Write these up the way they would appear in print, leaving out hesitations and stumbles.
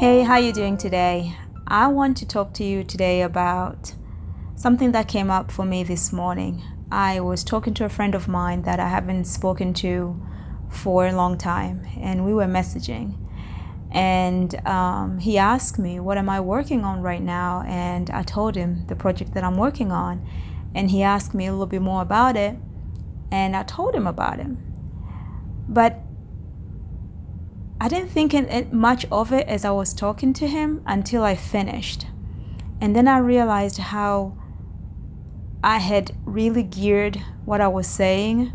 Hey, how you doing today? I want to talk to you today about something that came up for me this morning. I was talking to a friend of mine that I haven't spoken to for a long time, and we were messaging. And he asked me, what am I working on right now? And I told him the project that I'm working on. And he asked me a little bit more about it, and I told him about it. But I didn't think much of it as I was talking to him until I finished. And then I realized how I had really geared what I was saying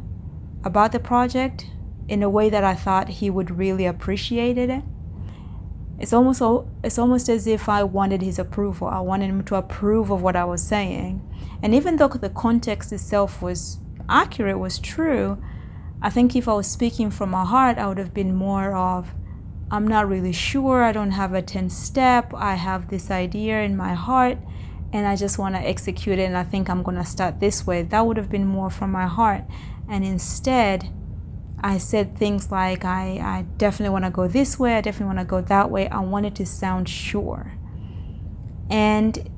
about the project in a way that I thought he would really appreciate it. It's almost as if I wanted his approval. I wanted him to approve of what I was saying. And even though the context itself was accurate, was true, I think if I was speaking from my heart, I would have been more of, I'm not really sure, I don't have a 10-step, I have this idea in my heart, and I just want to execute it, and I think I'm going to start this way. That would have been more from my heart. And instead, I said things like, I definitely want to go this way, I definitely want to go that way. I wanted to sound sure. And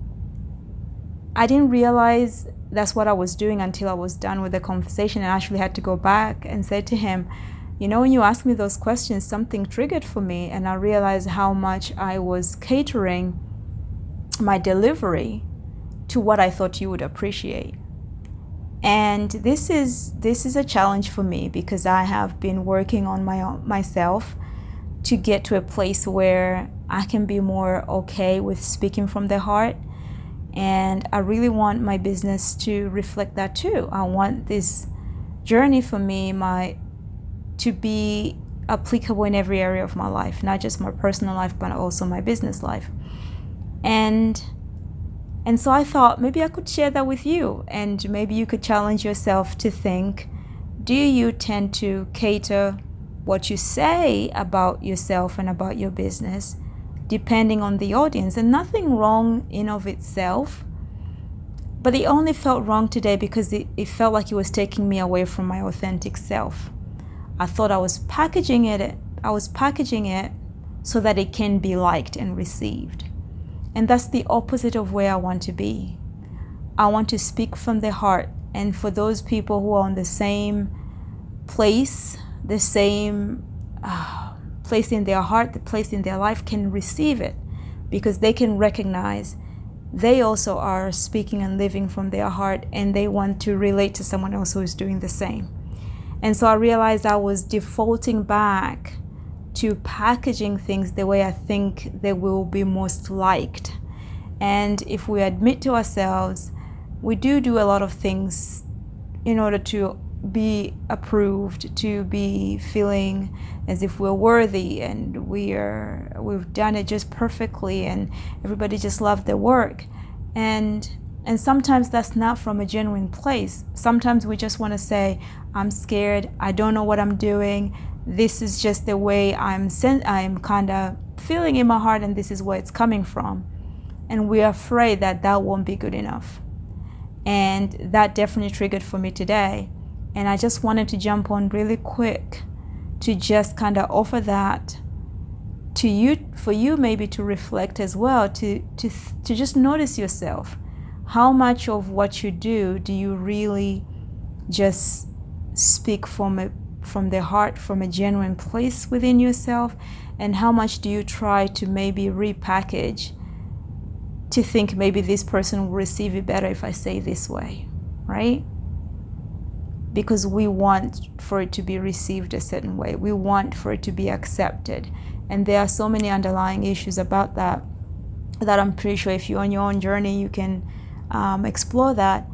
I didn't realize that's what I was doing until I was done with the conversation and actually had to go back and say to him, you know, when you asked me those questions, something triggered for me, and I realized how much I was catering my delivery to what I thought you would appreciate. And this is a challenge for me because I have been working on myself to get to a place where I can be more okay with speaking from the heart. And I really want my business to reflect that too. I want this journey for me to be applicable in every area of my life, not just my personal life, but also my business life. And so I thought maybe I could share that with you, and maybe you could challenge yourself to think, do you tend to cater what you say about yourself and about your business depending on the audience? And nothing wrong in of itself, but it only felt wrong today because it felt like it was taking me away from my authentic self. I thought I was packaging it so that it can be liked and received. And that's the opposite of where I want to be. I want to speak from the heart. And for those people who are on the same place, the same place in their heart, the place in their life, can receive it because they can recognize they also are speaking and living from their heart, and they want to relate to someone else who is doing the same. And so I realized I was defaulting back to packaging things the way I think they will be most liked. And if we admit to ourselves, we do a lot of things in order to be approved, to be feeling as if we're worthy and we've done it just perfectly and everybody just loved their work. And sometimes that's not from a genuine place. Sometimes we just want to say, I'm scared, I don't know what I'm doing, this is just the way I'm kind of feeling in my heart, and this is where it's coming from. And we're afraid that won't be good enough. And that definitely triggered for me today. And I just wanted to jump on really quick to just kind of offer that to you, for you maybe to reflect as well, to just notice yourself. How much of what you do you really just speak from the heart, from a genuine place within yourself? And how much do you try to maybe repackage to think maybe this person will receive it better if I say this way, right? Because we want for it to be received a certain way. We want for it to be accepted. And there are so many underlying issues about that I'm pretty sure if you're on your own journey, you can explore that.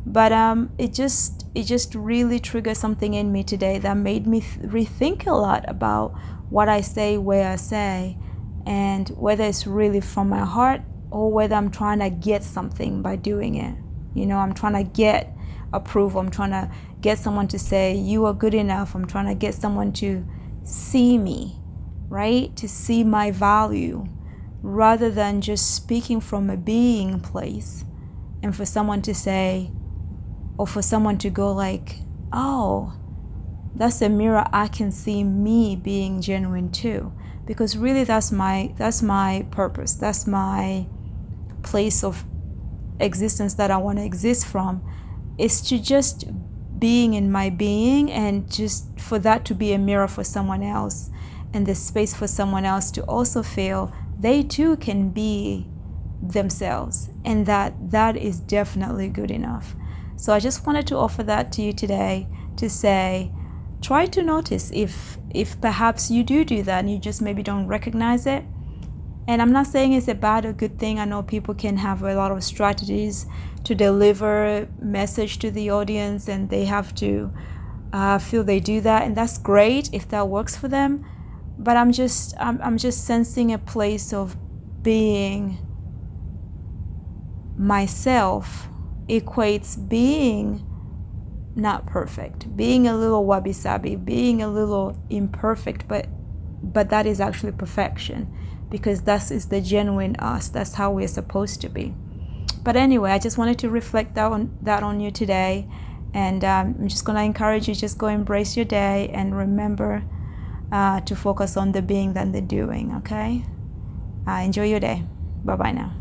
But it just really triggered something in me today that made me rethink a lot about what I say, where I say, and whether it's really from my heart or whether I'm trying to get something by doing it. You know, I'm trying to get approval. I'm trying to get someone to say, you are good enough. I'm trying to get someone to see me, right? To see my value, rather than just speaking from a being place. And for someone to say, or for someone to go like, oh, that's a mirror, I can see me being genuine too. because really that's my purpose. That's my place of existence that I want to exist from, is to just being in my being, and just for that to be a mirror for someone else, and the space for someone else to also feel they too can be themselves, and that is definitely good enough. So I just wanted to offer that to you today, to say, try to notice if perhaps you do that and you just maybe don't recognize it. And I'm not saying it's a bad or good thing. I know people can have a lot of strategies to deliver message to the audience, and they have to feel they do that, and that's great if that works for them. But I'm just sensing a place of being myself equates being not perfect, being a little wabi-sabi, being a little imperfect, but that is actually perfection, because that is the genuine us. That's how we're supposed to be. But anyway, I just wanted to reflect that on you today, and I'm just going to encourage you, just go embrace your day, and remember to focus on the being than the doing. Okay, enjoy your day. Bye bye now.